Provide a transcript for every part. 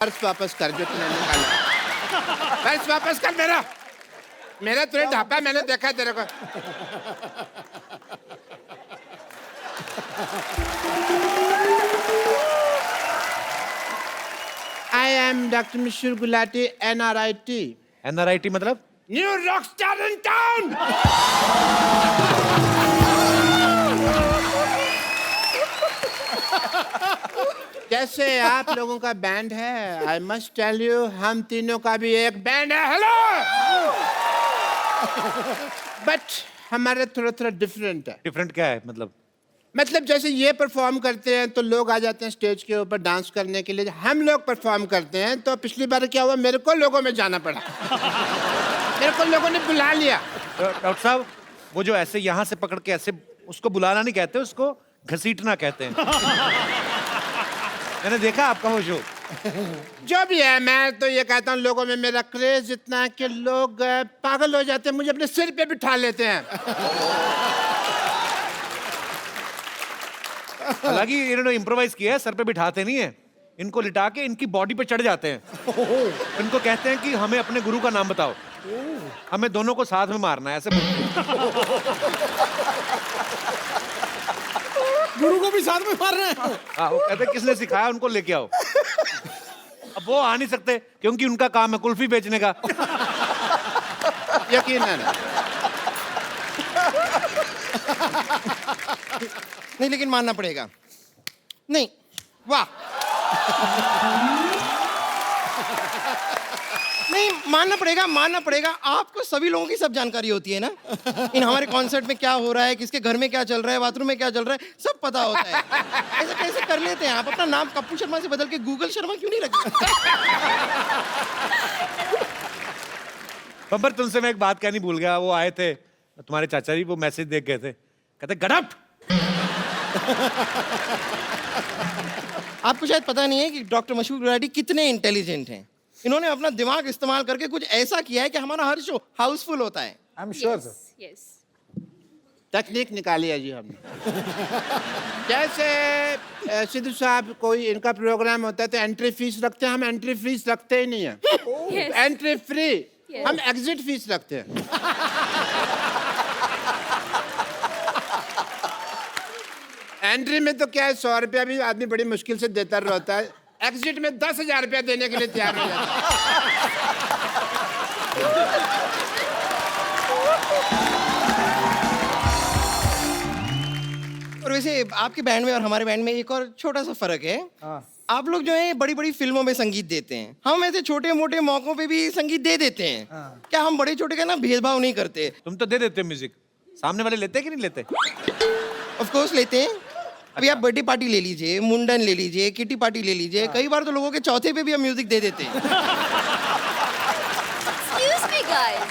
Purse वापस कर जो तूने निकाला। पर्स वापस कर मेरा। मेरा तूने ढापा, मैंने देखा तेरे को। I am Dr. Mishur Gulati, NRIT. NRIT मतलब? New rockstar in town. कैसे आप लोगों का बैंड है? आई मस्ट टेल यू, हम तीनों का भी एक बैंड है। हेलो। बट हमारा थोड़ा थोड़ा डिफरेंट है। डिफरेंट क्या है मतलब जैसे ये परफॉर्म करते हैं तो लोग आ जाते हैं स्टेज के ऊपर डांस करने के लिए। हम लोग परफॉर्म करते हैं तो पिछली बार क्या हुआ, मेरे को लोगों में जाना पड़ा। मेरे को लोगों ने बुला लिया। डॉक्टर साहब, वो जो ऐसे यहाँ से पकड़ के ऐसे, उसको बुलाना नहीं कहते, उसको घसीटना कहते हैं। मैंने देखा आपका वो शो। जो भी है, मैं तो ये कहता हूँ लोगों में मेरा क्रेज इतना है कि लोग पागल हो जाते हैं, मुझे अपने सिर पे बिठा लेते हैं। हालांकि इन्होंने इम्प्रोवाइज किया है, सर पे बिठाते नहीं है, इनको लिटा के इनकी बॉडी पे चढ़ जाते हैं। इनको कहते हैं कि हमें अपने गुरु का नाम बताओ, हमें दोनों को साथ में मारना है, ऐसे गुरु को भी साथ में मारना है। हाँ, वो कहते हैं किसने सिखाया, उनको लेके आओ। अब वो आ नहीं सकते क्योंकि उनका काम है कुल्फी बेचने का। यकीनन। नहीं, लेकिन मानना पड़ेगा। नहीं, वाह। नहीं, मानना पड़ेगा। आपको सभी लोगों की सब जानकारी होती है ना। इन हमारे कॉन्सर्ट में क्या हो रहा है, किसके घर में क्या चल रहा है, बाथरूम में क्या चल रहा है, सब पता होता है। ऐसा कैसे कर लेते हैं आप? अपना नाम कप्पू शर्मा से बदल के गूगल शर्मा क्यों नहीं रखते? बब्बर, तुमसे मैं एक बात कहनी भूल गया। वो आए थे तुम्हारे चाचा जी, वो मैसेज देख गए थे, कहते गड़प। आपको शायद पता नहीं है कि डॉक्टर मशहूर गुलाटी कितने इंटेलिजेंट हैं। इन्होंने अपना दिमाग इस्तेमाल करके कुछ ऐसा किया है कि हमारा हर शो हाउसफुल होता है। I am sure sir. Yes. तकनीक निकाली है जी हमने। जैसे सिद्धू साहब, कोई इनका प्रोग्राम होता है तो एंट्री फीस रखते हैं, हम एंट्री फीस रखते ही नहीं है। Yes. Entry free. Yes. हम एग्जिट फीस रखते हैं। एंट्री में तो क्या है, 100 रुपया भी आदमी बड़ी मुश्किल से देता रहता है। एग्जिट में 10,000 रुपया देने के लिए तैयार हो जाता है। और वैसे आपके बैंड में और हमारे बैंड में एक और छोटा सा फर्क है। आप लोग जो है बड़ी बड़ी फिल्मों में संगीत देते हैं, हम ऐसे छोटे मोटे मौकों पे भी संगीत दे देते हैं। क्या हम बड़े छोटे का ना भेदभाव नहीं करते? तुम तो दे देते हो म्यूजिक, सामने वाले लेते कि नहीं लेते? ऑफ कोर्स लेते हैं। अभी आप बर्थडे पार्टी ले लीजिए, मुंडन ले लीजिए, किटी पार्टी ले लीजिए, कई बार तो लोगों के चौथे पे भी हम म्यूजिक दे देते हैं। Excuse me, guys.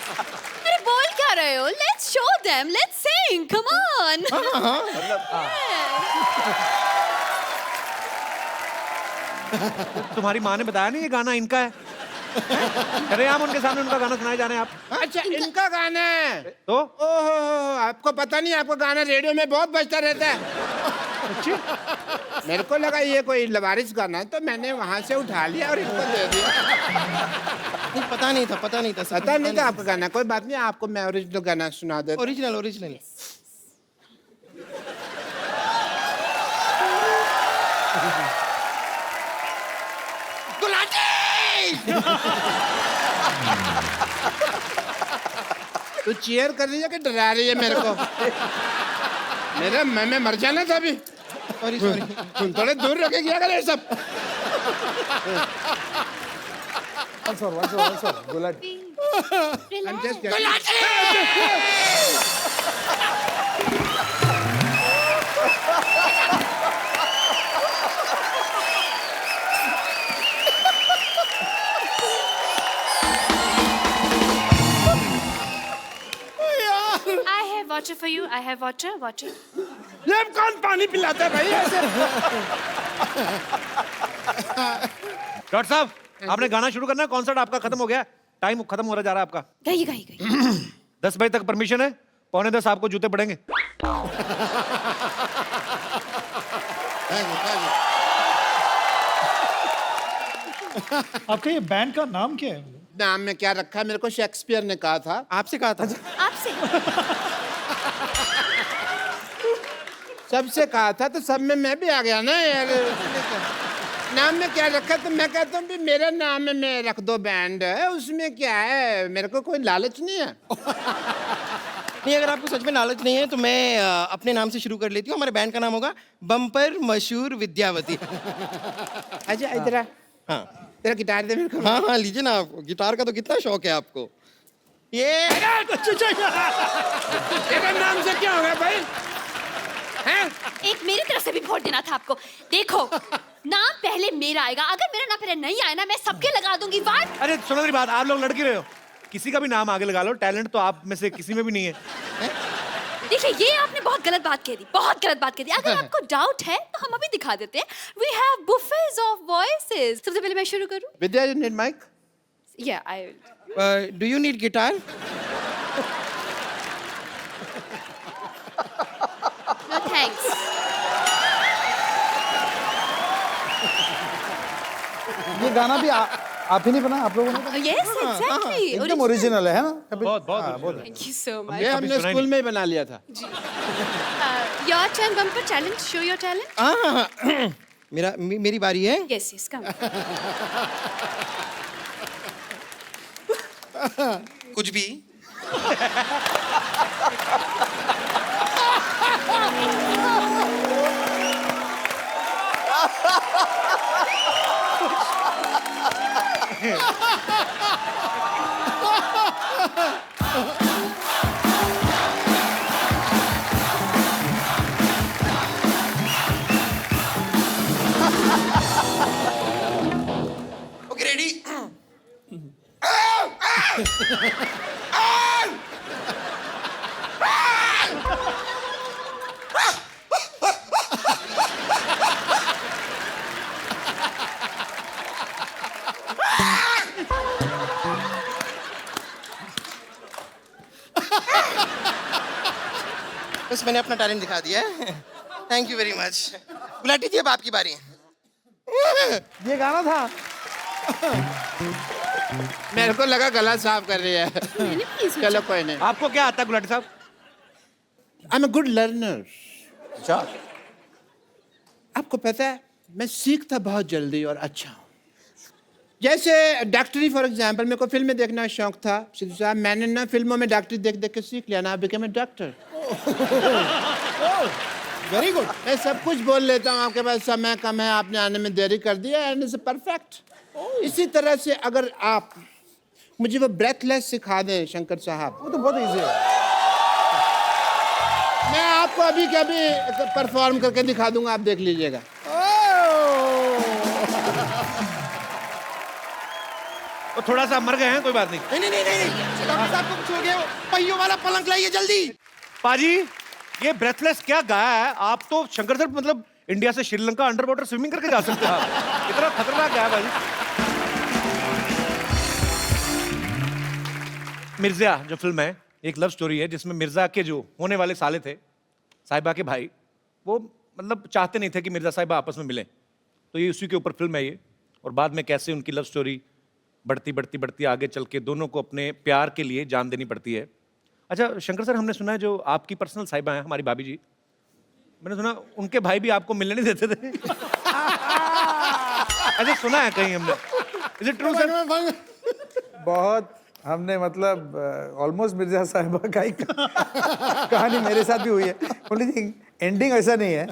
अरे बोल क्या रहे हो? Let's show them. Let's sing. Come on. तुम्हारी माँ ने बताया नहीं ये गाना इनका है? अरे हम उनके सामने उनका गाना सुनाए जा रहे हैं आप। अच्छा, इनका गाना है तो ओहो, आपको पता नहीं, आपका गाना रेडियो में बहुत बजता रहता है। मेरे को लगा ये कोई लवारिस गाना है तो मैंने वहां से उठा लिया और इनको दे दिया। नहीं, पता नहीं था सर, पता नहीं था आपका गाना। कोई बात नहीं, आपको मैं ओरिजिनल गाना सुना देता। ओरिजिनल। तू चीयर कर रही है कि डरा रही है मेरे को? मेरा मैं मर जाना था अभी। सॉरी। तुम थोड़े दूर रखे क्या करे सब। One sir Gulati. I'm just I have water for you. I have water. ये कौन पानी पिलाता है भाई ऐसे? डॉक्टर साहब, आपने गाना शुरू करना है, कॉन्सर्ट आपका खत्म हो गया, टाइम खत्म हो रहा जा रहा है आपका। गई। 10 बजे तक परमिशन है, 9:45 आपको जूते पड़ेंगे। आपका ये बैंड का नाम क्या है? नाम में क्या रखा है, मेरे को शेक्सपियर ने कहा था। आपसे कहा था। आपसे सबसे कहा था तो सब में मैं भी आ गया ना यार। नाम में क्या रखा, तो मैं कहता हूँ भी मेरे नाम में मैं रख दो बैंड, उसमें क्या है, मेरे को कोई लालच नहीं है। नहीं, अगर आपको सच में लालच नहीं है तो मैं अपने नाम से शुरू कर लेती हूँ। हमारे बैंड का नाम होगा बम्पर मशहूर विद्यावती। अच्छा इधर आ, हाँ तेरा गिटार दे मेरे को। हाँ हाँ, लीजिए ना। आपको गिटार का तो कितना शौक है आपको। ये तेरे नाम से क्या होगा भाई, हैं? एक मेरी तरफ से भी वोट देना था आपको। देखो नाम पहले मेरा आएगा, अगर मेरा नाम पहले नहीं आया ना मैं सबके लगा दूंगी वाट। अरे सुनो मेरी बात, आप लोग लड़की रहे हो, किसी का भी नाम आगे लगा लो, टैलेंट तो आप में से किसी में भी नहीं है। देखिए ये आपने बहुत गलत बात कह दी, बहुत गलत बात कह दी। अगर आपको डाउट है तो हम अभी दिखा देते हैं। We have buffets of voices. सबसे पहले मैं शुरू करूं? Vidya you need mic. या I do you need guitar? No thanks. ये गाना भी आप ही नहीं बना, आप लोगों ने? यस एग्जैक्टली, एकदम ओरिजिनल है ना? बहुत बहुत थैंक यू सो मच। ये हमने स्कूल में ही बना लिया था। Your turn bumper talent, show your talent. हाँ मेरी बारी है। Yes yes come. कुछ भी। Okay ready. बस मैंने अपना टैलेंट दिखा दिया है। Thank you very much. Gulati ji अब आपकी बारी है। ये गाना था। मेरे को लगा गला साफ कर रही है। चलो कोई नहीं। आपको क्या आता है गुलाटी साहब? I am a good learner. अच्छा, आपको पता है मैं सीखता बहुत जल्दी और अच्छा हूँ। जैसे डॉक्टरी फॉर एग्जाम्पल, मेरे को फिल्में देखना शौक था। सिद्धू साहब मैंने ना फिल्मों में डॉक्टरी देख देख के सीख लिया ना, become a doctor. Very good. मैं सब कुछ बोल लेता हूँ, आपके पास समय कम है, आपने आने में देरी कर दिया एंड इज परफेक्ट। इसी तरह से अगर आप मुझे वो ब्रेथलेस सिखा दें शंकर साहब, वो तो बहुत इजी है। मैं आपको अभी के अभी परफॉर्म करके दिखा दूंगा, आप देख लीजिएगा। तो थोड़ा सा मर गए हैं, कोई बात नहीं। नहीं नहीं नहीं नहीं, डॉक्टर साहब को कुछ हो गया। पहियों वाला पलंग लाइए जल्दी। पाजी ये ब्रेथलेस क्या गाया है? आप तो शंकर सर मतलब इंडिया से श्रीलंका अंडर वाटर स्विमिंग करके जा सकते हैं आप। इतना खतरनाक गाया भाई। मिर्जा जो फिल्म है एक लव स्टोरी है जिसमें मिर्जा के जो होने वाले साले थे, साहिबा के भाई, वो मतलब चाहते नहीं थे कि मिर्जा साहिबा आपस में मिलें, तो ये उसी के ऊपर फिल्म है ये। और बाद में कैसे उनकी लव स्टोरी बढ़ती बढ़ती बढ़ती आगे चल के दोनों को अपने प्यार के लिए जान देनी पड़ती है। अच्छा शंकर सर, हमने सुना है जो आपकी पर्सनल साहिबा हैं हमारी भाभी जी, मैंने सुना उनके भाई भी आपको मिलने नहीं देते थे। अच्छा सुना है कहीं हमने, इज इट ट्रू सर? बहुत हमने मतलब ऑलमोस्ट मिर्जा साहिबा का ही कहानी मेरे साथ भी हुई है। ओनली एंडिंग ऐसा नहीं है।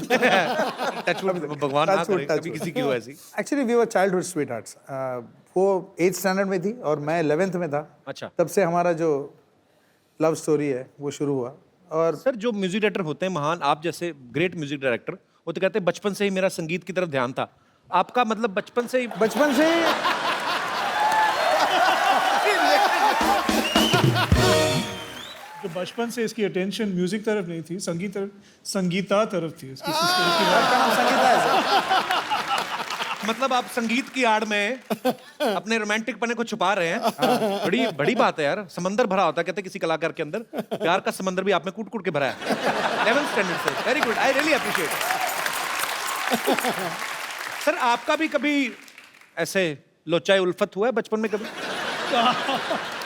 भगवान ना करे कभी किसी की हो ऐसी। Actually we were childhood sweethearts. वो 8th स्टैंडर्ड में थी और मैं 11th में था। अच्छा। तब से हमारा जो लव स्टोरी है वो शुरू हुआ। और सर जो म्यूजिक डायरेक्टर होते हैं महान, आप जैसे ग्रेट म्यूजिक डायरेक्टर, वो तो कहते हैं बचपन से ही मेरा संगीत की तरफ ध्यान था। आपका मतलब बचपन से ही? बचपन से तो बचपन से इसकी अटेंशन म्यूजिक तरफ नहीं थी, संगीत तरफ, संगीता तरफ थी इसकी। का नाम संगीता है सर। मतलब आप संगीत की आड़ में अपने रोमांटिक पने को छुपा रहे हैं। बड़ी बड़ी बात है यार। समंदर भरा होता है कहते हैं किसी कलाकार के अंदर, प्यार का समंदर भी आप में कूट कूट के भरा है। 11th स्टैंडर्ड से, very good, I really appreciate. Sir आपका भी कभी ऐसे लोचाई उल्फत हुआ है बचपन में कभी?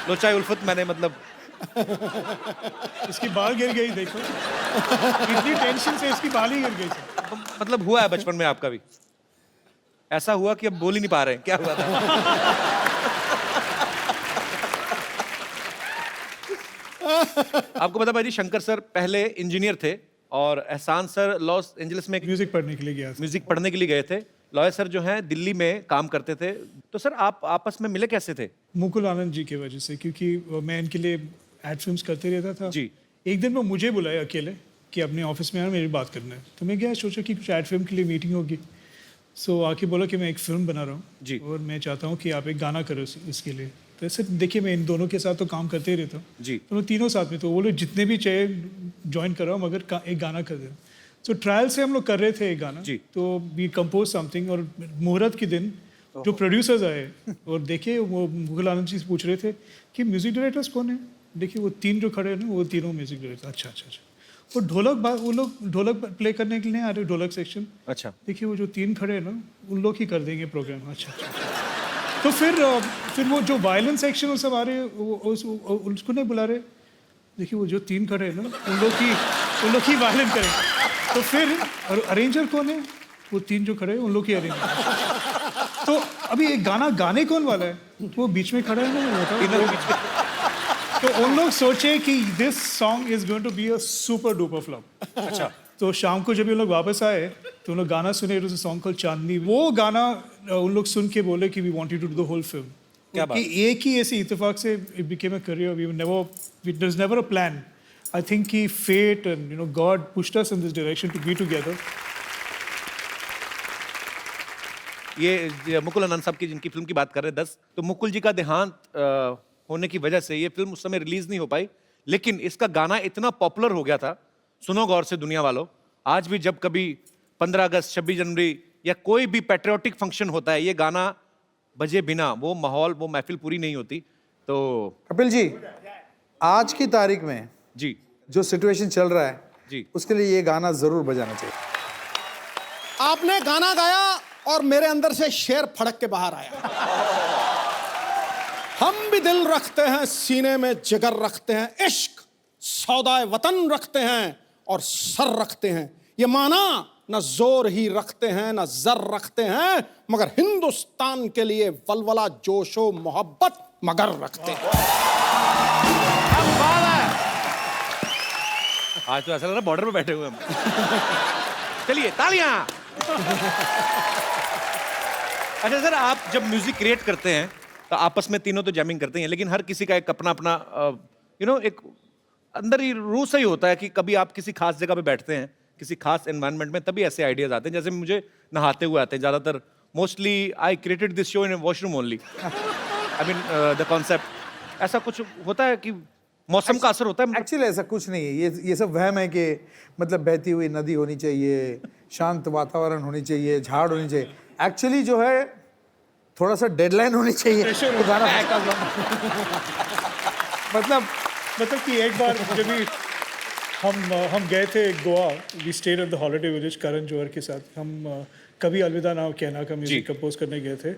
लोचाई उल्फत मैंने मतलब इसकी बाल गिर गई देखो, इतनी टेंशन से इसकी बाल ही गिर गई सर। मतलब हुआ है बचपन में आपका भी? ऐसा हुआ कि अब बोल ही नहीं पा रहे हैं, क्या हुआ था? आपको पता भाई जी, शंकर सर पहले इंजीनियर थे और एहसान सर लॉस एंजलिस में म्यूजिक पढ़ने के लिए गया था। म्यूजिक पढ़ने के लिए गए थे। लॉयर सर जो हैं दिल्ली में काम करते थे। तो सर आप आपस में मिले कैसे थे? मुकुल आनंद जी की वजह से, क्योंकि मैं इनके लिए एड फिल्म्स करते रहता था। जी। एक दिन वो मुझे बुलाया अकेले कि अपने ऑफिस में आना, मेरी बात करना है। तो मैं गया, सोचा कि कुछ एड फिल्म के लिए मीटिंग होगी। सो आके बोला कि मैं एक फिल्म बना रहा हूँ जी। और मैं चाहता हूँ कि आप एक गाना करो इसके लिए। तो ऐसे देखिए, मैं इन दोनों के साथ तो काम करते ही रहता हूँ जी। तो लोग तीनों साथ में, तो वो लोग जितने भी चाहे ज्वाइन कर रहा हूँ, मगर एक गाना कर दें। सो ट्रायल से हम लोग कर रहे थे एक गाना जी। तो वी कंपोज समथिंग, और मुहूर्त के दिन जो प्रोड्यूसर्स आए और देखिए, वो मुकुल आनंद जी से पूछ रहे थे कि म्यूजिक डायरेक्टर्स कौन है। देखिए वो तीन जो खड़े हैं ना, वो तीनों म्यूजिक डायरेक्टर। अच्छा अच्छा अच्छा। वो वो लोग ढोलक प्ले करने के लिए आ रहे, ढोलक सेक्शन। अच्छा। देखिए वो जो तीन खड़े हैं ना, उन लोग ही कर देंगे प्रोग्राम। अच्छा अच्छा। तो फिर वो जो वायलिन सेक्शन वो सब आ रहे हैं, उसको नहीं बुला रहे। देखिए वो जो तीन खड़े हैं ना, उन लोग ही वायलिन करें। तो फिर अरेंजर कौन है? वो तीन जो खड़े हैं, उन लोग ही अरेंजर। तो अभी एक गाना गाने कौन वाला है? वो बीच में खड़ा है ना, बताओ। तो उन लोग सोचे कि this song is going to be a super duper flop. अच्छा। तो शाम को जब ये लोग वापस आए तो उन लोग गाना सुने, it was a song called Chandni. वो गाना उन लोग सुन के बोले कि we wanted to do the whole film. क्या बात? कि एक ही ऐसे इत्तेफाक से it became a career. There is never a plan. I think कि fate and God pushed us in this direction to be together. ये मुकुल आनंद साहब की जिनकी फिल्म की बात कर रहे हैं 10, तो मुकुल जी का देहांत होने की वजह से ये फिल्म उस समय रिलीज नहीं हो पाई, लेकिन इसका गाना इतना पॉपुलर हो गया था। सुनो गौर से दुनिया वालों, आज भी जब कभी 15 अगस्त 26 जनवरी या कोई भी पैट्रियोटिक फंक्शन होता है, ये गाना बजे बिना वो माहौल, वो महफिल पूरी नहीं होती। तो कपिल जी, आज की तारीख में जी जो सिचुएशन चल रहा है जी, उसके लिए ये गाना जरूर बजाना चाहिए। आपने गाना गाया और मेरे अंदर से शेर फड़क के बाहर आया। हम भी दिल रखते हैं, सीने में जिगर रखते हैं, इश्क सौदाए वतन रखते हैं और सर रखते हैं। ये माना न जोर ही रखते हैं न जर रखते हैं, मगर हिंदुस्तान के लिए वलवला जोशो मोहब्बत मगर रखते हैं। आज तो ऐसा लग रहा है बॉर्डर पे बैठे हुए हम। चलिए तालियां। अच्छा सर, आप जब म्यूजिक क्रिएट करते हैं तो आपस में तीनों तो जैमिंग करते हैं, लेकिन हर किसी का एक अपना अपना एक अंदर ही रूह से ही होता है कि कभी आप किसी खास जगह पे बैठते हैं, किसी खास एनवायरनमेंट में, तभी ऐसे आइडियाज आते हैं। जैसे मुझे नहाते हुए आते हैं ज़्यादातर। Mostly I created this show in washroom only. I mean the concept ऐसा कुछ होता है कि मौसम का असर होता है। एक्चुअली ऐसा कुछ नहीं है, ये सब वहम है कि मतलब बहती हुई नदी होनी चाहिए, शांत वातावरण होनी चाहिए, झाड़ होनी चाहिए। एक्चुअली जो है थोड़ा सा डेडलाइन होनी चाहिए तो गाना मतलब कि एक बार जब भी हम गए थे Goa, we stayed at the holiday village Karan Johar के साथ। हम कभी अलविदा ना कहना का म्यूजिक कंपोज करने गए थे।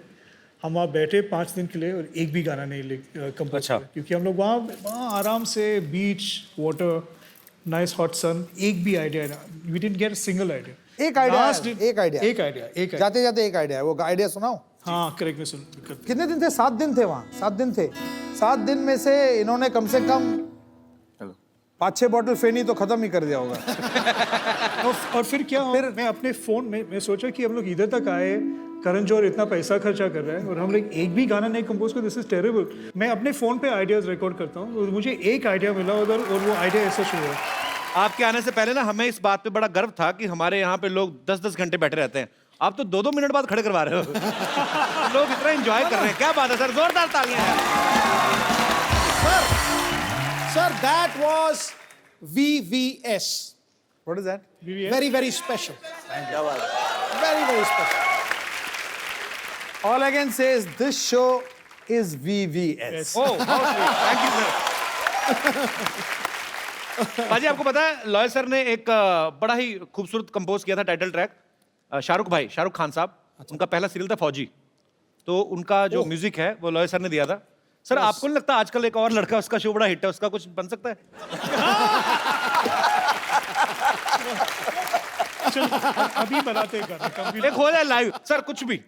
हम वहाँ बैठे 5 दिन के लिए और एक भी गाना नहीं कंपोज अच्छा। किया, क्योंकि हम लोग वहाँ आराम से beach, water, nice hot sun, एक भी आइडिया ना, we didn't get a single idea. एक आइडिया जाते जाते एक आइडिया है, वो आइडिया सुनाओ। हाँ करेक्ट, में सुन। कितने दिन थे? 7 दिन थे वहाँ, 7 दिन थे। 7 दिन में से इन्होंने कम से कम 5-6 बॉटल फेनी तो खत्म ही कर दिया होगा। और फिर क्या, फिर मैं अपने फोन में मैं सोचा कि हम लोग इधर तक आए, करण जौहर इतना पैसा खर्चा कर रहा है और हम लोग एक भी गाना नहीं कंपोज कर, दिस इज टेरेबल। मैं अपने फोन पे आइडियाज रिकॉर्ड करता हूँ और मुझे एक आइडिया मिला उधर, और वो आइडिया ऐसा शुरू हुआ। आपके आने से पहले ना हमें इस बात पे बड़ा गर्व था कि हमारे यहाँ पे लोग 10-10 घंटे बैठे रहते हैं। आप तो 2-2 मिनट बाद खड़े करवा रहे हो। लोग इतना एंजॉय कर रहे हैं, क्या बात है सर, जोरदार तालियां हैं। Sir that was VVS, What is that? very special, very special. All I can say is this show is VVS. Thank you sir. पाजी आपको पता है लॉयर सर ने एक बड़ा ही खूबसूरत कंपोज किया था टाइटल ट्रैक। शाहरुख खान साहब, उनका पहला सीरियल था फौजी। तो उनका जो म्यूजिक है वो लॉय सर ने दिया था। सर आपको नहीं लगता आजकल एक और लड़का उसका शो बड़ा हिट है, उसका कुछ बन सकता है? चल अभी बनाते हैं गाना कभी। एक हो जाए लाइव सर, कुछ भी।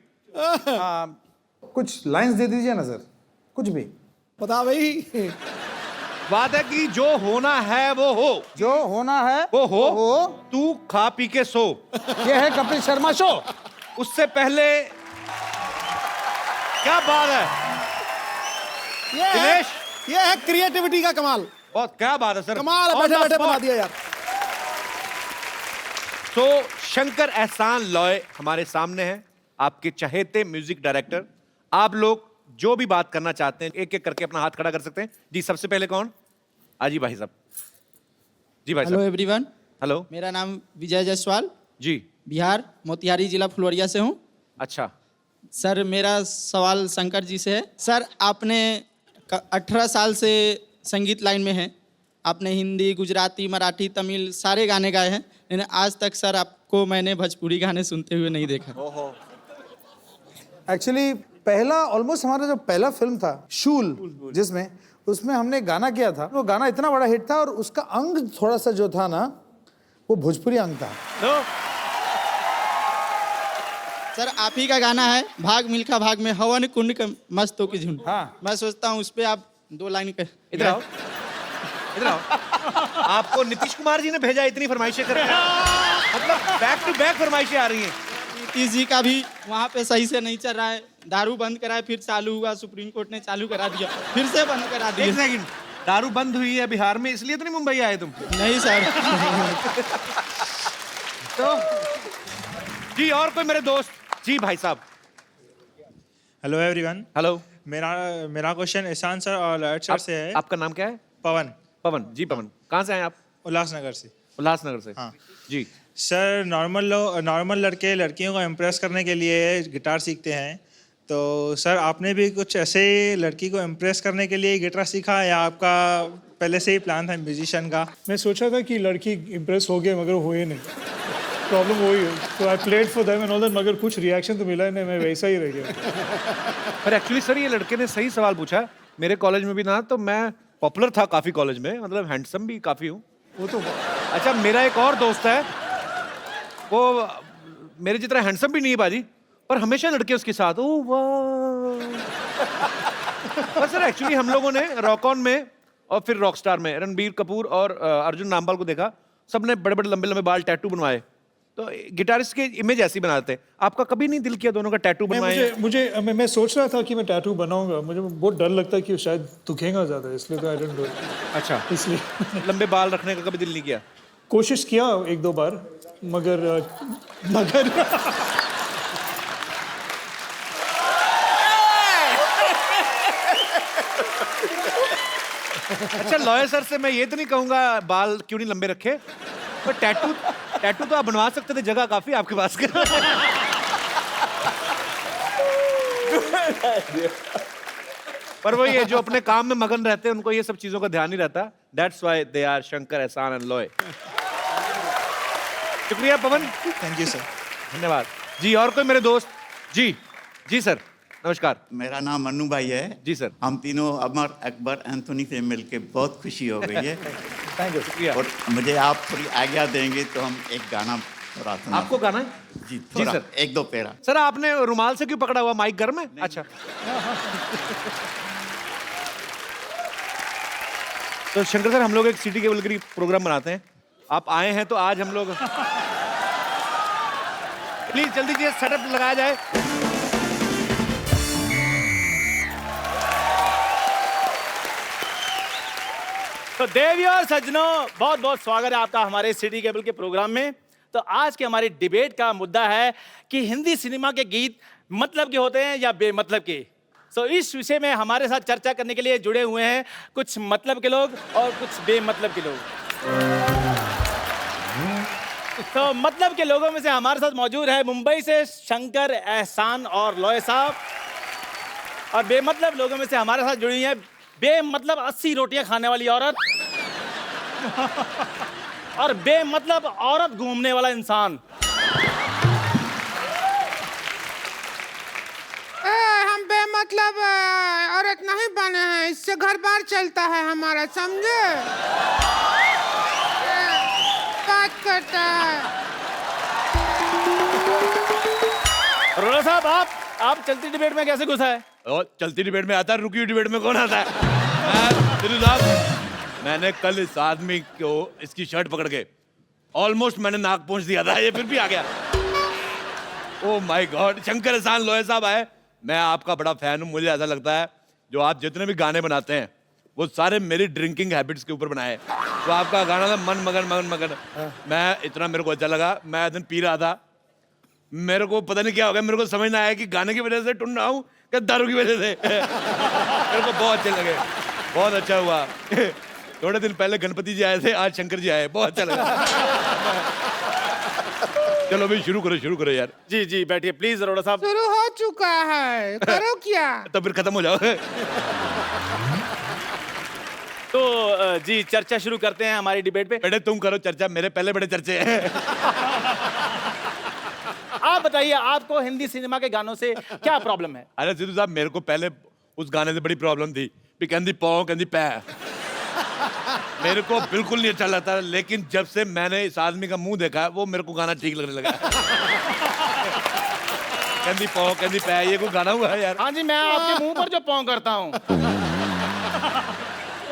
कुछ लाइंस दे दीजिए ना सर, कुछ भी। बता भाई। बात है कि जो होना है वो हो, जो होना है वो हो। तू खा पी के सो। ये है कपिल शर्मा शो। उससे पहले क्या बात है दिनेश, ये है क्रिएटिविटी का कमाल। बहुत क्या बात है सर, कमाल है, On बैठे the बैठे spot। बना दिया यार। तो शंकर एहसान लॉय हमारे सामने हैं, आपके चहेते म्यूजिक डायरेक्टर। आप लोग जो भी बात करना चाहते हैं एक एक करके अपना हाथ खड़ा कर सकते हैं। जी सबसे पहले कौन? आजी भाई साहब। जी भाई हेलो साहब। एवरीवन, हेलो मेरा नाम विजय जायसवाल, जी। बिहार मोतिहारी जिला फुलवरिया से हूँ। अच्छा सर मेरा सवाल शंकर जी से है। सर आपने 18 साल से संगीत लाइन में हैं, आपने हिंदी, गुजराती, मराठी, तमिल सारे गाने गाए हैं, लेकिन आज तक सर आपको मैंने भोजपुरी गाने सुनते हुए नहीं देखा। एक्चुअली पहला ऑलमोस्ट हमारा जो पहला फिल्म था शूल, जिसमें उसमें हमने गाना किया था, वो गाना इतना बड़ा हिट था और उसका अंग थोड़ा सा जो था ना वो भोजपुरी अंग था। तो सर आप ही का गाना है भाग मिल्खा भाग में हवन कुंड का मस्तों की झुंड। हाँ। मैं सोचता हूँ उस पर आप 2 लाइन कर। इधर आओ, इधर आओ। आपको नीतीश कुमार जी ने भेजा इतनी फरमाइशें कर, मतलब बैक टू बैक फरमाइशें आ रही हैं। नीतीश जी का भी वहाँ पे सही से नहीं चल रहा है, दारू बंद कराए फिर चालू हुआ, सुप्रीम कोर्ट ने चालू करा दिया, फिर से बंद करा एक दिया। सेकंड, दारू बंद हुई है बिहार में, इसलिए तो नहीं मुंबई आए तुम? नहीं सर। तो जी और कोई मेरे दोस्त? जी भाई साहब। Hello everyone, hello. मेरा क्वेश्चन ईशान सर और लॉयड सर से है। आपका नाम क्या है? पवन, पवन। जी पवन, कहाँ से आए आप? उल्लासनगर से। उल्लासनगर से। हाँ। जी सर नॉर्मल लड़के लड़कियों को इम्प्रेस करने के लिए गिटार सीखते हैं, तो सर आपने भी कुछ ऐसे लड़की को इम्प्रेस करने के लिए गिटार सीखा या आपका पहले से ही प्लान था म्यूजिशियन का? मैं सोचा था कि लड़की इम्प्रेस हो गए मगर हुए नहीं, प्रॉब्लम वही है। तो I played for them and all that, मगर कुछ रिएक्शन तो मिला ही नहीं, मैं वैसा ही रह गया। पर एक्चुअली सर ये लड़के ने सही सवाल पूछा। मेरे कॉलेज में भी ना तो मैं पॉपुलर था काफी कॉलेज में, मतलब हैंडसम भी काफी हूँ वो तो अच्छा मेरा एक और दोस्त है, वो मेरे जितना हैंडसम भी नहीं है बाजी, पर हमेशा लड़के उसके साथ। ओ वाह। पर सर एक्चुअली हम लोगों ने रॉक ऑन में और फिर रॉकस्टार में रणबीर कपूर और अर्जुन नामपाल को देखा, सबने बड़े बड़े लंबे लंबे बाल टैटू बनवाए, तो गिटारिस्ट के इमेज ऐसी बनाते हैं। आपका कभी नहीं दिल किया दोनों का टैटू बनवाए? मैं सोच रहा था कि मैं टैटू बनाऊंगा, मुझे बहुत डर लगता है कि शायद दुखेगा ज्यादा, इसलिए तो आई डोंट डू। अच्छा, इसलिए लंबे बाल रखने का कभी दिल नहीं किया? कोशिश किया 1-2 बार, मगर अच्छा लॉयर सर से मैं ये तो नहीं कहूंगा बाल क्यों नहीं लंबे रखे, पर टैटू तो आप बनवा सकते थे, जगह काफी आपके पास। पर वो ये जो अपने काम में मगन रहते हैं उनको ये सब चीजों का ध्यान नहीं रहता। That's why they are Shankar Ehsaan and Loy. शुक्रिया पवन। Thank you sir. धन्यवाद जी। और कोई मेरे दोस्त? जी जी सर नमस्कार। मेरा नाम मन्नू भाई है। जी सर। हम तीनों अमर अकबर एंथोनी से मिलके बहुत खुशी हो गई है। Thank you. शुक्रिया। और मुझे आप थोड़ी आज्ञा देंगे तो हम एक गाना थोड़ा सुना। आपको गाना है? जी जी थोड़ा, सर। 1-2 पैरा। सर आपने रुमाल से क्यों पकड़ा हुआ? माइक गर्म है? अच्छा। तो शंकर सर हम लोग एक सिटी केबल की प्रोग्राम बनाते हैं, आप आए हैं तो आज हम लोग प्लीज जल्दी से सेटअप लगाया जाए। तो देवियों और सज्जनों, बहुत बहुत स्वागत है आपका हमारे सिटी केबल के प्रोग्राम में। तो आज के हमारी डिबेट का मुद्दा है कि हिंदी सिनेमा के गीत मतलब के होते हैं या बेमतलब के। तो इस विषय में हमारे साथ चर्चा करने के लिए जुड़े हुए हैं कुछ मतलब के लोग और कुछ बेमतलब के लोग। तो मतलब के लोगों में से हमारे साथ मौजूद है मुंबई से शंकर एहसान और लॉय साहब, और बेमतलब लोगों में से हमारे साथ जुड़ी है बेमतलब 80 रोटियां खाने वाली औरत और बेमतलब औरत घूमने वाला इंसान। अब औरत नहीं बने हैं, इससे घर बार चलता है हमारा, समझे? बात करता है। अरोड़ा साहब, आप चलती डिबेट में कैसे घुसा है? और चलती डिबेट में आता है, रुकी हुई डिबेट में कौन आता है? सिद्धू साहब, मैंने कल इस आदमी को इसकी शर्ट पकड़ के ऑलमोस्ट मैंने नाक पहुंच दिया था, ये फिर भी आ गया। ओह माय गॉड, शंकर एहसान लोहे साहब आए। मैं आपका बड़ा फैन हूँ। मुझे ऐसा लगता है जो आप जितने भी गाने बनाते हैं वो सारे मेरी ड्रिंकिंग हैबिट्स के ऊपर बनाए। तो आपका गाना था मन मगन मगन मगन, मैं इतना मेरे को अच्छा लगा। मैं दिन पी रहा था, मेरे को पता नहीं क्या हो गया, मेरे को समझ ना आया कि गाने की वजह से टुन रहा हूँ कि दारू की वजह से। मेरे को बहुत अच्छे लगे, बहुत अच्छा हुआ। थोड़े दिन पहले गणपति जी आए थे, आज शंकर जी आए, बहुत अच्छा लगा। चलो भाई शुरू करो यार। जी बैठिए प्लीज अरोड़ा साहब। शुरू हो चुका है, करो क्या? तब फिर खत्म हो जाओ। तो जी चर्चा शुरू करते हैं हमारी डिबेट पे। बेटे तुम करो चर्चा, मेरे पहले बड़े चर्चे हैं। आप बताइए, आपको हिंदी सिनेमा के गानों से क्या प्रॉब्लम है? अरे सिद्धू साहब, मेरे को पहले उस गाने से बड़ी प्रॉब्लम थी कि कहती पौ कहती पै, मेरे को बिल्कुल नहीं अच्छा लगता। लेकिन जब से मैंने इस आदमी का मुंह देखा, वो मेरे को गाना ठीक लगने लगा। कहती पौ कहती पै, ये कोई गाना हुआ है यार? हाँ जी, मैं आपके मुंह पर जो पौ करता हूँ।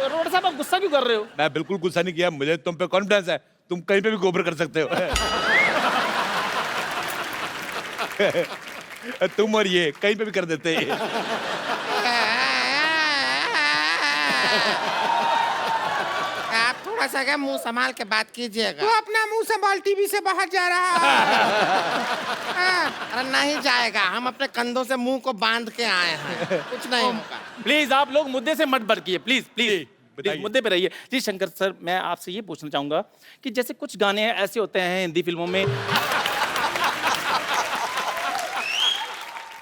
अरोड़ा साहब, आप गुस्सा क्यों कर रहे हो? मैं बिल्कुल गुस्सा नहीं किया, मुझे तुम पे कॉन्फिडेंस है, तुम कहीं पे भी गोबर कर सकते हो। तुम और ये कहीं पे भी कर देते हैं। आप थोड़ा सा क्या मुंह संभाल के बात कीजिएगा। तू अपना मुंह संभाल, टीवी से बाहर जा रहा है। अरे नहीं जाएगा, हम अपने कंधों से मुंह को बांध के आए हैं, कुछ नहीं होगा। प्लीज आप लोग मुद्दे से मत भटकिए, प्लीज प्लीज बताइए। मुद्दे पे रहिए। जी शंकर सर, मैं आपसे ये पूछना चाहूंगा कि जैसे कुछ गाने ऐसे होते हैं हिंदी फिल्मों में,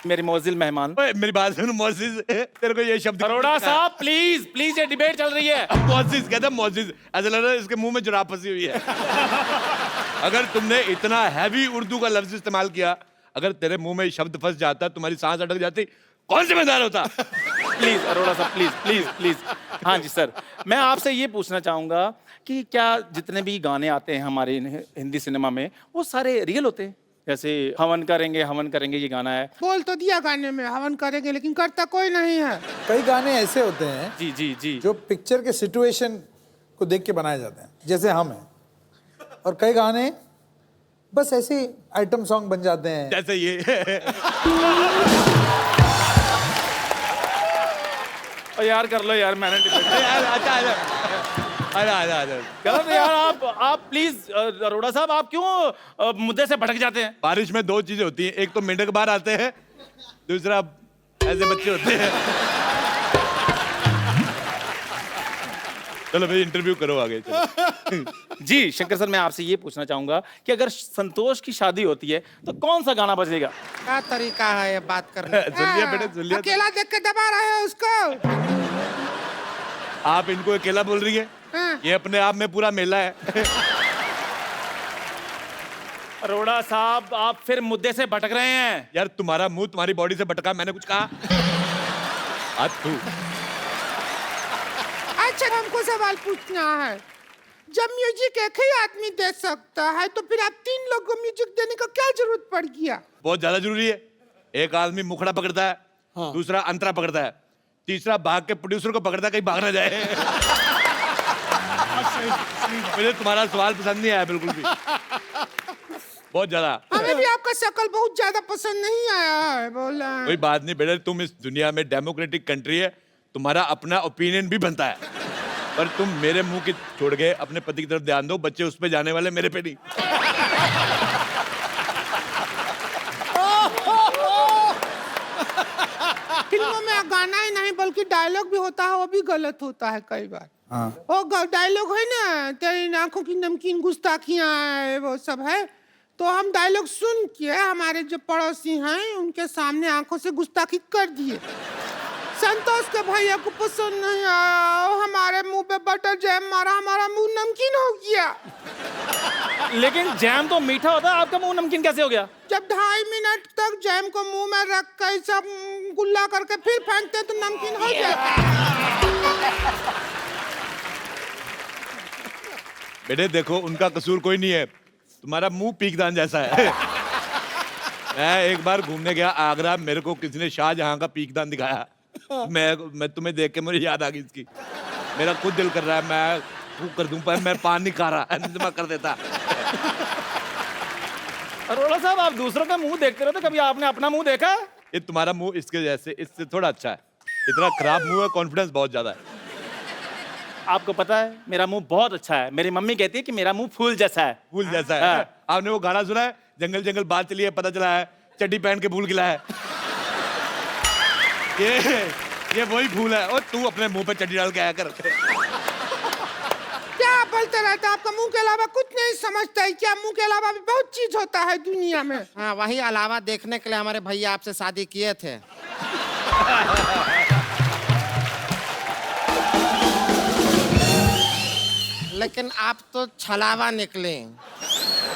मेरे मोजिल मेहमान। ओए, मेरी बात सुन मोजिज, तेरे को ये शब्द अरोड़ा साहब प्लीज प्लीज, ये डिबेट चल रही है। मोजिज कहता है, मोजिज ऐसा लग रहा है इसके मुंह में जुराब फंसी हुई है। अगर तुमने इतना हैवी उर्दू का लफ्ज इस्तेमाल किया, अगर तेरे मुंह में शब्द फंस जाता, तुम्हारी सांस अटक जाती, कौन जिम्मेदार होता? प्लीज अरोड़ा साहब, प्लीज प्लीज प्लीज। हाँ जी सर, मैं आपसे ये पूछना चाहूंगा कि क्या जितने भी गाने आते हैं हमारे हिंदी सिनेमा में, वो सारे रियल होते हैं? जैसे हवन करेंगे ये गाना है। बोल तो दिया गाने में हवन करेंगे, लेकिन करता कोई नहीं है। कई गाने ऐसे होते हैं जी जी जी, जो पिक्चर के सिचुएशन को देख के बनाए जाते हैं, जैसे हम हैं। और कई गाने बस ऐसे आइटम सॉन्ग बन जाते हैं, जैसे ये। और यार कर लो यार, मैंने डिबेट गलत है यार। आप प्लीज अरोड़ा साहब, आप क्यों मुद्दे से भटक जाते हैं? बारिश में दो चीजें होती हैं, एक तो मेंढक बाहर आते हैं, दूसरा ऐसे बच्चे होते हैं। चलो भाई इंटरव्यू करो आगे, चलो। जी शंकर सर, मैं आपसे ये पूछना चाहूंगा कि अगर संतोष की शादी होती है तो कौन सा गाना बजेगा? क्या तरीका है ये बात करने का? सुन लिया बेटे, सुन लिया। अकेला देख के दबा रहे हो उसको। आप इनको अकेला बोल रही है? ये अपने आप में पूरा मेला है। अरोड़ा साहब, आप फिर मुद्दे से भटक रहे हैं। यार तुम्हारा मुंह तुम्हारी बॉडी से भटका, मैंने कुछ कहा? तू अच्छा, हमको सवाल पूछना है। जब म्यूजिक एक ही आदमी दे सकता है, तो फिर आप 3 लोग को म्यूजिक देने का क्या जरूरत पड़ गया? बहुत ज्यादा जरूरी है। एक आदमी मुखड़ा पकड़ता है, दूसरा अंतरा पकड़ता है, तीसरा भाग के प्रोड्यूसर को पकड़ता है कहीं भाग ना जाए। मुझे तुम्हारा सवाल पसंद नहीं आया बिल्कुल भी, बहुत ज्यादा। हमें भी आपका शक्ल बहुत ज्यादा पसंद नहीं आया है, बोला। कोई बात नहीं बेटा, तुम इस दुनिया में डेमोक्रेटिक कंट्री है, तुम्हारा अपना ओपिनियन भी बनता है, पर तुम मेरे मुंह की छोड़ के अपने पति की तरफ ध्यान दो। बच्चे उस पे जाने वाले, मेरे पे नहीं। फिल्मों में गाना ही नहीं बल्कि डायलॉग भी होता है, वो भी गलत होता है कई बार। वो डायलॉग है ना, तेरी आंखों की नमकीन गुस्ताखियां, वो सब है। तो हम डायलॉग सुन के हमारे जो पड़ोसी हैं उनके सामने आंखों से गुस्ताखी कर दिए। संतोष के भैया को पसंद नहीं आया, हमारे मुंह पे बटर जैम मारा, हमारा मुंह नमकीन हो गया। लेकिन जैम तो मीठा होता है, आपका मुंह नमकीन कैसे हो गया? जब 2.5 मिनट तक जैम को मुंह में रख कर सब गुल्ला करके फिर फेंकते तो नमकीन हो जाता। बेटे देखो, उनका कसूर कोई नहीं है, तुम्हारा मुंह पीकदान जैसा है। मैं एक बार घूमने गया आगरा, मेरे को किसी ने शाहजहां का पीकदान दिखाया। मैं तुम्हें देख के मुझे याद आ गई इसकी। मेरा खुद दिल कर रहा है मैं फूक कर दूं, पर मैं पान नहीं खा रहा, इंतजाम कर देता। अरोड़ा साहब, आप दूसरों का मुंह देखते रहते, कभी आपने अपना मुंह देखा? ये तुम्हारा मुंह इसके जैसे, इससे थोड़ा अच्छा है। इतना खराब मुंह है, कॉन्फिडेंस बहुत ज्यादा है। आपको पता है मेरा मुंह बहुत अच्छा है, मेरी मम्मी कहती है कि मेरा मुंह फूल जैसा है। फूल जैसा है। हाँ। आपने वो गाना सुना है, जंगल जंगल बात चली है, पता चला है चड्डी पहन के फूल खिला है। ये वही फूल है। और तू अपने मुंह पे चड्डी डाल के आया कर। क्या बोलते रहते, आपका मुंह के अलावा कुछ नहीं समझता है क्या? मुंह के अलावा भी बहुत चीज होता है दुनिया में। हाँ, वही अलावा देखने के लिए हमारे भैया आपसे शादी किए थे। लेकिन आप तो छलावा निकले।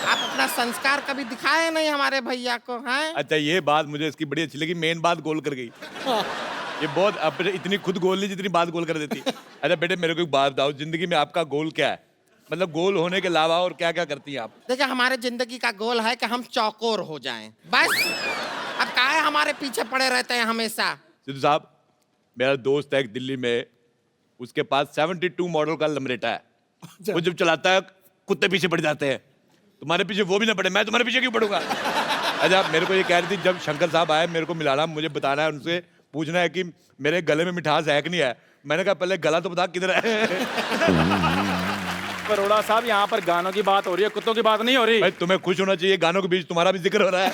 आप अपना संस्कार कभी दिखाए नहीं हमारे भैया को, हैं? अच्छा, ये बात मुझे इसकी बड़ी अच्छी लगी, मेन बात गोल कर गई। ये बहुत अपने इतनी खुद गोल नहीं जितनी बात गोल कर देती। अच्छा बेटे, मेरे को एक बात बताओ, जिंदगी में आपका गोल क्या है? मतलब गोल होने के अलावा और क्या क्या करती हैं आप? देखिए, हमारे जिंदगी का गोल है कि हम चौकोर हो जाएं, बस। अब काहे हमारे पीछे पड़े रहते हैं हमेशा? सिद्धू साहब, मेरा दोस्त है एक दिल्ली में, उसके पास 72 मॉडल का लमरेटा है। वो जब चलाता है कुत्ते पीछे पड़ जाते हैं। तुम्हारे पीछे वो भी ना पड़े, मैं तुम्हारे पीछे क्यों पड़ूंगा? अच्छा, मेरे को ये कह रही थी, जब शंकर साहब आए मेरे को मिलाना, मुझे बताना है, उनसे पूछना है कि मेरे गले में मिठास है कि नहीं है। मैंने कहा पहले गला तो बता किधर है। अरोड़ा साहब, यहाँ पर गानों की बात हो रही है, कुत्तों की बात नहीं हो रही। भाई तुम्हें खुश होना चाहिए, गानों के बीच तुम्हारा भी जिक्र हो रहा है।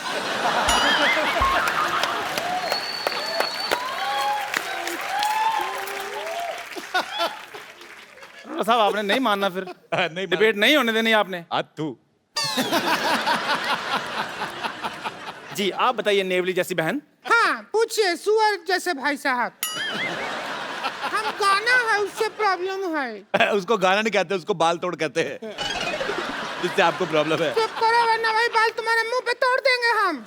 अरोड़ा साहब, आपने नहीं मानना फिर? नहीं, डिबेट नहीं होने देनी आपने। तू जी, आप बताइए नेवली जैसी बहन। हाँ, पूछिए सुअर जैसे भाई साहब। हम गाना है, उससे प्रॉब्लम है। उसको गाना नहीं कहते, उसको बाल तोड़ कहते हैं, जिससे आपको प्रॉब्लम है। चुप करो वरना भाई बाल तुम्हारे मुंह पे तोड़ देंगे हम।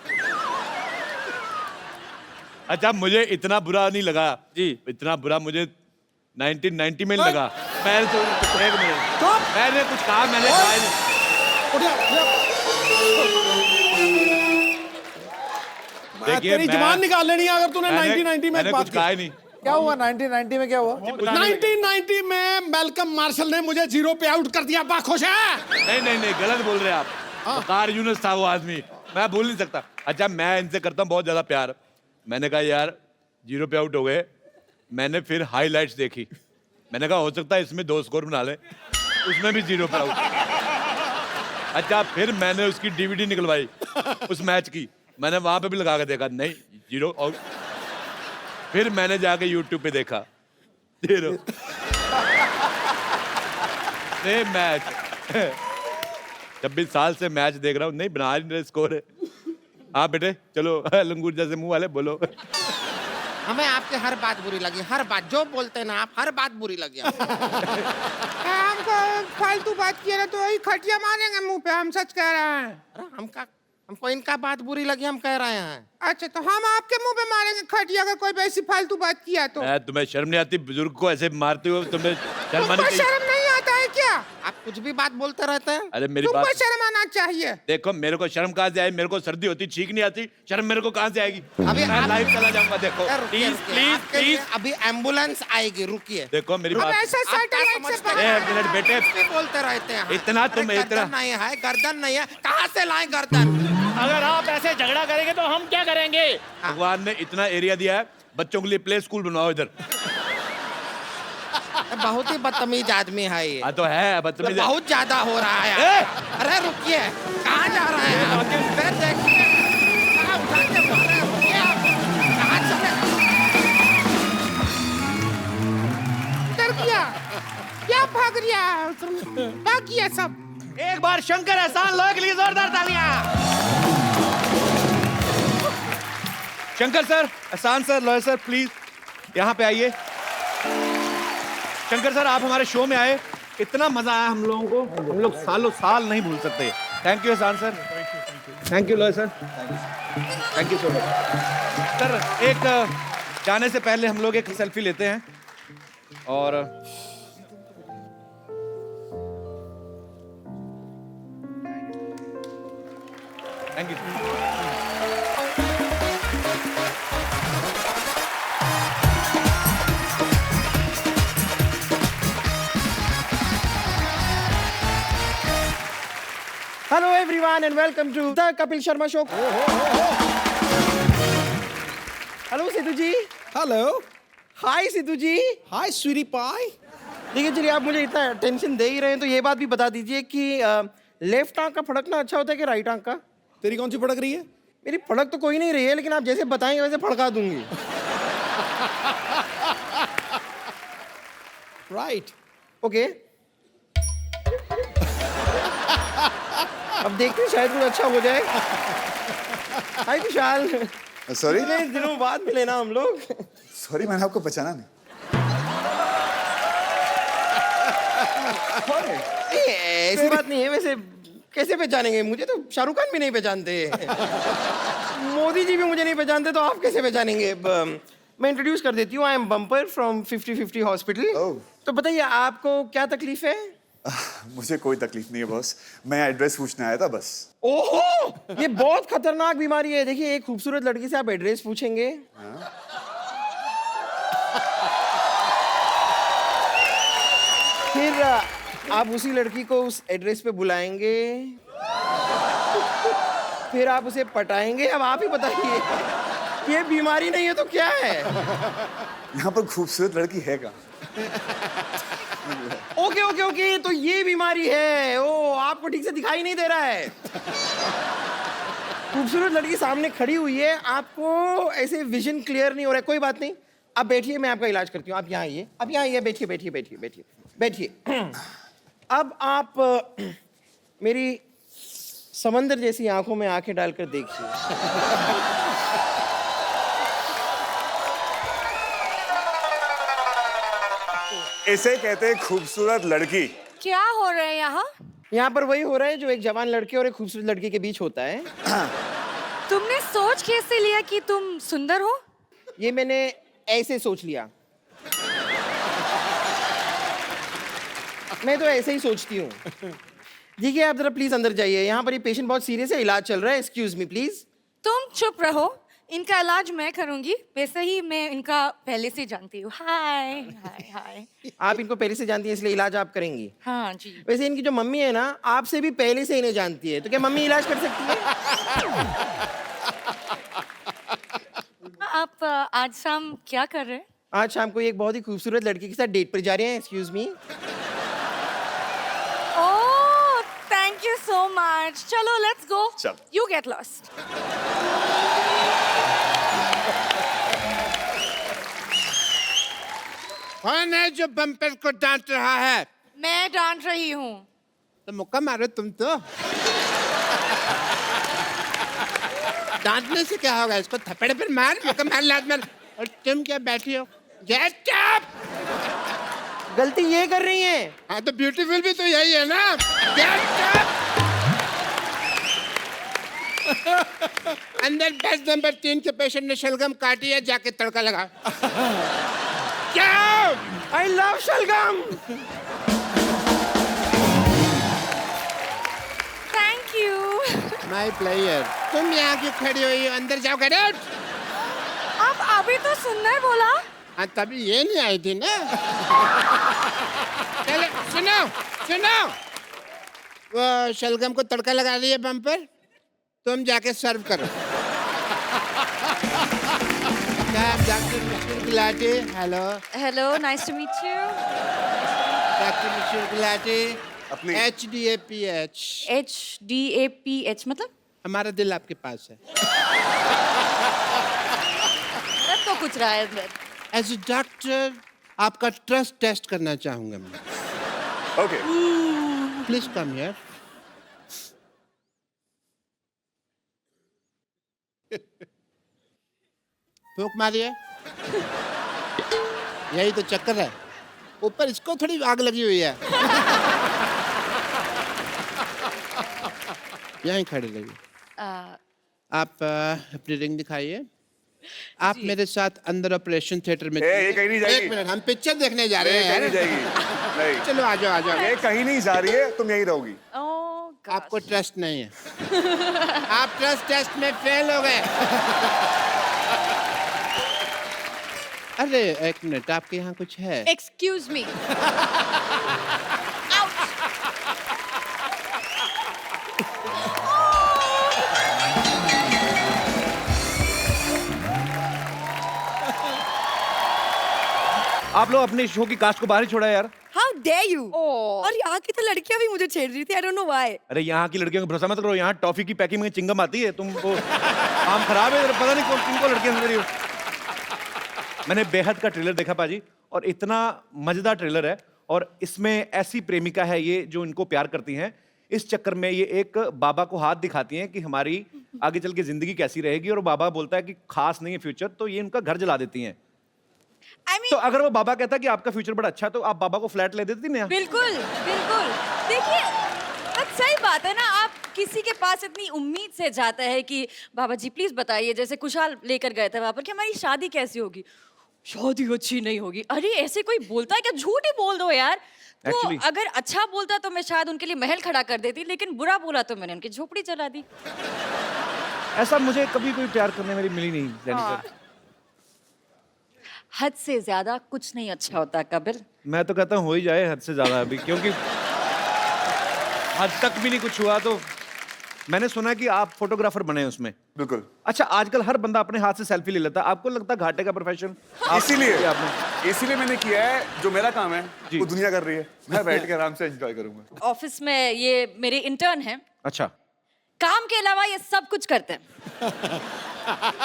अच्छा, मुझे इतना बुरा नहीं लगा जी, इतना बुरा मुझे 1990 में लगा। मैंने तो एक मिनट, मैंने कुछ कहा, मैंने कहा तेरी जबान निकाल लेनी है अगर तूने 1990 में मैंने बात कुछ कहा ही नहीं। क्या हुआ 1990 में? क्या हुआ? 1990 में मैल्कम मार्शल ने मुझे 0 पे आउट कर दिया। बा खुश है? नहीं, गलत बोल रहे हैं आप। वकार यूनुस था वो आदमी, मैं भूल नहीं सकता। अच्छा, मैं इनसे करता हूँ बहुत ज्यादा प्यार। मैंने कहा यार 0 पे आउट हो गए। मैंने फिर हाईलाइट्स देखी, मैंने कहा हो सकता है इसमें 2 स्कोर बना ले, उसमें भी 0 पे आउट। अच्छा, फिर मैंने उसकी DVD निकलवाई उस मैच की, मैंने वहां पे भी लगा के देखा, नहीं 0 आउट। फिर मैंने जाके YouTube पे देखा 0 मैच। 26 साल से मैच देख रहा हूँ, नहीं बना नहीं रहे स्कोर है। हाँ बेटे चलो, लंगूर जैसे मुंह वाले बोलो। हमें आपकी हर बात बुरी लगी, हर बात जो बोलते हैं ना आप, हर बात बुरी लगी। हमको फालतू बात किया ना तो वही खटिया मारेंगे मुंह पे, हम सच कह रहे हैं। हमको इनका बात बुरी लगी, हम कह रहे हैं। अच्छा, तो हम आपके मुंह पे मारेंगे खटिया अगर कोई ऐसी फालतू बात किया तो? तुम्हें शर्म नहीं आती? बुजुर्ग को ऐसे मारते हो, तुम्हें शर्म आनी चाहिए। शर्म नहीं आता है क्या? आप कुछ भी बात बोलते रहते हैं। अरे मेरी तुमको बात शर्म आना चाहिए। देखो, मेरे को शर्म कहाँ से आई? मेरे को सर्दी होती छींक नहीं आती, शर्म मेरे को कहाँ से आएगी? अभी मैं लाइव चला जाऊंगा। देखो प्लीज, अभी एम्बुलेंस आएगी, रुकिए। देखो मेरी बात, ऐसा सैटेलाइट से पकड़- एक मिनट बेटे, बोलते रहते हैं। इतना तुम गर्दन नहीं है, गर्दन नहीं है, कहाँ से लाए गर्दन? अगर आप ऐसे झगड़ा करेंगे तो हम क्या करेंगे? भगवान ने इतना एरिया दिया है, बच्चों के लिए प्ले स्कूल बनवाओ इधर। बहुत ही बदतमीज आदमी है ये। हाँ तो है बदतमीज, बहुत ज्यादा हो रहा है। अरे रुकिए, कहाँ जा रहे हैं? फिर देखिए, कहाँ उठा के बोल रहे हैं, रुकिए आप। कहाँ चले? डर गया क्या? भाग गया, भाग गया सब। एक बार शंकर एहसान लो के लिए जोरदार तालियां। शंकर सर, एहसान सर, लॉयर सर, प्लीज यहाँ पे आइए। शंकर सर, आप हमारे शो में आए, इतना मजा आया हम लोगों को, हम लोग सालों साल नहीं भूल सकते। थैंक यू एहसान sir. Thank you Loy sir. Thank you so much sir. एक जाने से पहले हम लोग एक सेल्फी लेते हैं और thank you. Hello everyone and welcome to the Kapil Sharma show. Hello Sidhu ji. Hello. Hi Sidhu ji. Hi sweetie pie. देखिए, चलिए आप मुझे इतना टेंशन दे ही रहे हैं तो ये बात भी बता दीजिए कि लेफ्ट आंख का फड़कना अच्छा होता है कि राइट आंख का? तेरी कौन सी फड़क रही है? मेरी फड़क तो कोई नहीं रही है, लेकिन आप जैसे बताएंगे वैसे फड़का दूंगी। राइट। ओके। अब देखते हैं, शायद कुछ अच्छा हो जाए। हाय विशाल। सॉरी इतने दिनों बाद मिले ना हम लोग। सॉरी, मैंने आपको पहचाना नहीं। ऐसी बात नहीं है। वैसे कैसे पहचानेंगे? मुझे तो शाहरुख खान भी नहीं पहचानते, मोदी जी भी मुझे नहीं पहचानते, तो आप कैसे पहचानेंगे? मैं इंट्रोड्यूस कर देती हूँ। I am bumper from 50-50 hospital. तो बताइए, आपको क्या तकलीफ है? मुझे कोई तकलीफ नहीं है बॉस, मैं एड्रेस पूछने आया था बस। ओहो, ये बहुत खतरनाक बीमारी है। देखिए, एक खूबसूरत लड़की से आप एड्रेस पूछेंगे, फिर आप उसी लड़की को उस एड्रेस पे बुलाएंगे, फिर आप उसे पटाएंगे। अब आप ही बताइए, ये बीमारी नहीं है तो क्या है? यहाँ पर खूबसूरत लड़की है क्या? ओके ओके ओके, तो ये बीमारी है। ओ, आपको ठीक से दिखाई नहीं दे रहा है। खूबसूरत लड़की सामने खड़ी हुई है, आपको ऐसे विजन क्लियर नहीं हो रहा है। कोई बात नहीं, आप बैठिए, मैं आपका इलाज करती हूँ। आप यहाँ आइए, आप यहाँ आइए, बैठिए बैठिए बैठिए बैठिए बैठिए। अब आप मेरी समंदर जैसी आंखों में आंखें डालकर देखिए। इसे कहते हैं खूबसूरत लड़की। क्या हो रहा है यहाँ? यहाँ पर वही हो रहा है जो एक जवान लड़के और एक खूबसूरत लड़की के बीच होता है। तुमने सोच कैसे लिया कि तुम सुंदर हो? ये मैंने ऐसे सोच लिया। मैं तो ऐसे ही सोचती हूँ। देखिए, आप जरा प्लीज अंदर जाइए। यहाँ पर ये पेशेंट बहुत सीरियस है, इलाज चल रहा है। Excuse me please. तुम चुप रहो, इनका इलाज मैं करूंगी। वैसे ही मैं इनका पहले से जानती हूँ। हाय हाय हाय। आप इनको पहले से जानती हैं, इसलिए इलाज आप करेंगी? हाँ जी। वैसे इनकी जो मम्मी है ना, आपसे भी पहले से इन्हें जानती है, तो क्या मम्मी इलाज कर सकती है? आप आज शाम क्या कर रहे हैं? आज शाम को एक बहुत ही खूबसूरत लड़की के साथ डेट पर जा रहे हैं। Excuse me. Oh, thank you so much. चलो लेट्स गो। चल। You get lost. कौन है जो बम्पर को डांट रहा है? मैं डांट रही हूँ। तो मुक्का मारो तुम तो। डांटने से क्या होगा? इसको थप्पड़ पर मार, मुक्का मार, लात मार। और तुम क्या बैठी हो? Get up! गलती ये कर रही हैं। हाँ, तो ब्यूटीफुल भी तो यही है ना। Get up! अंदर बेड नंबर 3 के पेशेंट ने शलगम काटी है, जाके तड़का लगा। क्या? आई लव शलगम। Thank you. My player. तुम यहाँ क्यों खड़ी हुई हो? अंदर जाओ, गेट आउट। आप अभी तो सुंदर बोला। हाँ, तभी ये नहीं आई थी ना। चलो सुनो सुनो, वो शलगम को तड़का लगा रही है बम्पर, तुम जाके सर्व करो। Doctor mister Gulati. Hello hello, nice to meet you. Doctor mister Gulati. अपनी HDAPH। HDAPH मतलब? हमारा दिल आपके पास है। मतलब तो कुछ रहा है अंदर। एज ए डॉक्टर आपका ट्रस्ट टेस्ट करना चाहूंगा मैं। ओके। Please come here. फूंक मारिए। यही तो चक्कर है, ऊपर इसको थोड़ी आग लगी हुई है। यहीं खड़े रहिए। आप अपनी रिंग दिखाइए। आप मेरे साथ अंदर ऑपरेशन थिएटर में ये कहीं नहीं जाएगी। एक मिनट, हम पिक्चर देखने जा रहे ये कहीं नहीं हैं। जाएगी। नहीं, चलो आ जाओ, आ जाओ। ये कहीं नहीं जा रही है, तुम यहीं रहोगी। आपको ट्रस्ट नहीं है। आप ट्रस्ट टेस्ट में फेल हो गए। अरे एक मिनट, आपके यहाँ कुछ है? Excuse me. आप लोग अपने शो की कास्ट को बाहर ही छोड़ा यार। How dare you? और यहाँ की तो लड़कियां भी मुझे छेड़ रही थी। I don't know why. अरे यहाँ की लड़कियों को भरोसा मत करो, यहाँ टॉफी की पैकिंग में चिंगम आती है, तुम वो काम खराब है, पता नहीं किनको लड़कियां समझ रही हो। मैंने बेहद का ट्रेलर देखा पाजी, और इतना मजेदार ट्रेलर है, और इसमें ऐसी प्रेमिका है ये जो इनको प्यार करती हैं। इस चक्कर में ये एक बाबा को हाथ दिखाती हैं कि हमारी आगे चल के जिंदगी कैसी रहेगी, और बाबा बोलता है कि खास नहीं है फ्यूचर, तो ये उनका घर जला देती हैं। I mean, तो अगर वो बाबा कहता कि आपका फ्यूचर बड़ा अच्छा है, तो आप बाबा को फ्लैट ले देती ना? बिल्कुल बिल्कुल। देखिए, बट सही बात है ना, आप किसी के पास इतनी उम्मीद से जाता है कि बाबा जी प्लीज बताइए, जैसे खुशहाल लेकर गए थे वहां पर कि हमारी शादी कैसी होगी। शादी अच्छी नहीं होगी। अरे ऐसे कोई बोलता है क्या? झूठ ही बोल दो यार। तो Actually- अगर अच्छा बोलता तो मैं शायद उनके लिए महल खड़ा कर देती, लेकिन बुरा बोला तो मैंने उनकी झोपड़ी जला दी। ऐसा मुझे कभी कोई प्यार करने वाली मिली नहीं जेनिफर। हद से ज्यादा कुछ नहीं अच्छा होता कपिल। मैं तो कहता हूँ हो ही जाए हद से ज्यादा अभी, क्योंकि हद तक भी नहीं कुछ हुआ। तो मैंने सुना कि आप फोटोग्राफर बने हैं उसमें। बिल्कुल। अच्छा, आजकल हर बंदा अपने हाथ से सेल्फी ले लेता है, आपको लगता है घाटे का प्रोफेशन? इसीलिए मैंने किया है। जो मेरा काम है जी। वो दुनिया कर रही है, मैं बैठ के आराम से एंजॉय करूंगा। ऑफिस में ये मेरे इंटर्न हैं, अच्छा, काम के अलावा ये सब कुछ करते हैं।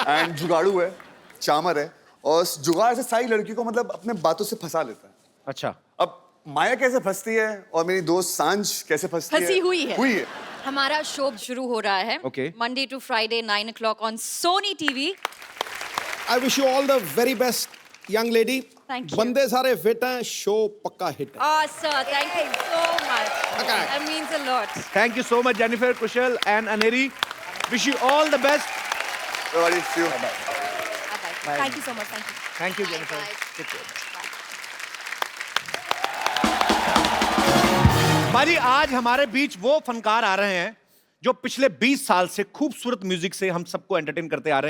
एंड जुगाड़ू है, चामर है, और जुगाड़ से सारी लड़की को मतलब अपने बातों से फंसा लेता है। अच्छा। अब माया कैसे फंसती है और मेरी दोस्त सांझ कैसे फंसती है? फंसी हुई है। हमारा शो शुरू हो रहा है Okay. Monday to Friday 9 o'clock on Sony TV. I wish you all the very best, young lady. Thank you. बंदे सारे फिट हैं, शो पक्का हिट है। Sir thank you so much, that means a lot. Thank you so much Jennifer, Kusal and Aneri. Wish you all the best. Thank you so much. Thank you Jennifer. बाजी, आज हमारे बीच वो फनकार आ रहे हैं जो पिछले 20 साल से खूबसूरत म्यूजिक से हम सबको एंटरटेन करते आ रहे हैं।